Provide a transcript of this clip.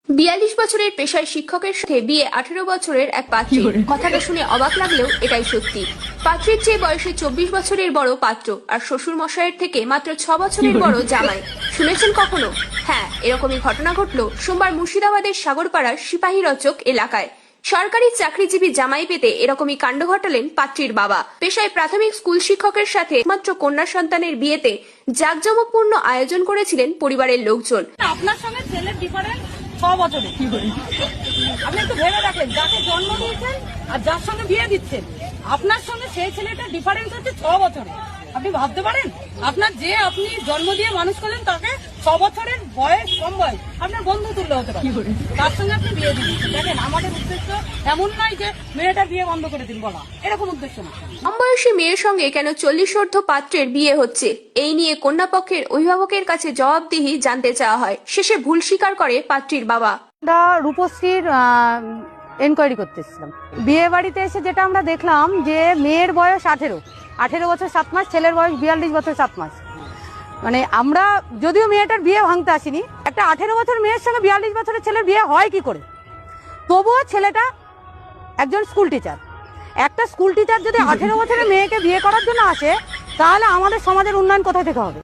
৪২ বছরের পেশায় শিক্ষকের সাথে বিয়ে ১৮ বছরের এক পাত্রী। কথাটা শুনে অবাক লাগলেও এটাই সত্যি। পাত্রীর চেয়ে বয়সে ২৪ বছরের বড় পাত্র আর শ্বশুর মশাইয়ের থেকে মাত্র ৬ বছরের বড় জামাই। শুনেছেন কখনো? হ্যাঁ, এরকমই ঘটনা ঘটল সোমবার মুর্শিদাবাদের সাগরপাড়ার সিপাহীরচক এলাকায়। সরকারি চাকরিজীবী জামাই পেতে এরকমই কাণ্ড ঘটালেন পাত্রীর বাবা। পেশায় প্রাথমিক স্কুল শিক্ষকের সাথে মাত্র কন্যা সন্তানের বিয়েতে জাঁকজমকপূর্ণ আয়োজন করেছিলেন পরিবারের লোকজন। আপনার সঙ্গে ছেলের ডিফারেন্স ৬ বছরে। আপনি একটু ভেবে দেখেন, যাকে জন্ম দিয়েছেন আর যার সঙ্গে বিয়ে দিচ্ছেন, আপনার সঙ্গে সেই ছেলেটার ডিফারেন্স হচ্ছে ৬ বছরে। আপনি ভাবতে পারেন, আপনার যে আপনি জন্ম দিয়ে মানুষ করলেন তাকে ৬ বছরের বয়স, কম বয়স, আপনার বন্ধু তুল্য হতে পারে, তার সঙ্গে আপনি বিয়ে দিচ্ছেন। দেখেন, আমাদের উদ্দেশ্য এমন নয় যে মেয়েটার বিয়ে বন্ধ করে দিন বলা, এরকম উদ্দেশ্য না। কম বয়সী মেয়ের সঙ্গে কেন ৪০ঊর্ধ্ব পাত্রের বিয়ে হচ্ছে, এই নিয়ে কন্যাপক্ষের অভিভাবকের কাছে জবাবদিহি জানতে চাওয়া হয়। শেষে ভুল স্বীকার করে পাত্রীর বাবা। আমরা রূপশ্রীর এনকোয়ারি করতে এসেছিলাম। বিয়ে বাড়িতে এসে যেটা আমরা দেখলাম যে মেয়ের বয়স 18 বছর 7 মাস, ছেলের বয়স 42 বছর 7 মাস। মানে আমরা যদিও মেয়েটার বিয়ে ভাঙতে আসিনি, একটা 18 বছর মেয়ের সঙ্গে 42 বছরের ছেলের বিয়ে হয় কি করে? তবুও ছেলেটা একজন স্কুল টিচার। একটা স্কুল টিচার যদি 18 বছরের মেয়েকে বিয়ে করার জন্য আসে, তাহলে আমাদের সমাজের উন্নয়ন কোথায় থেকে হবে?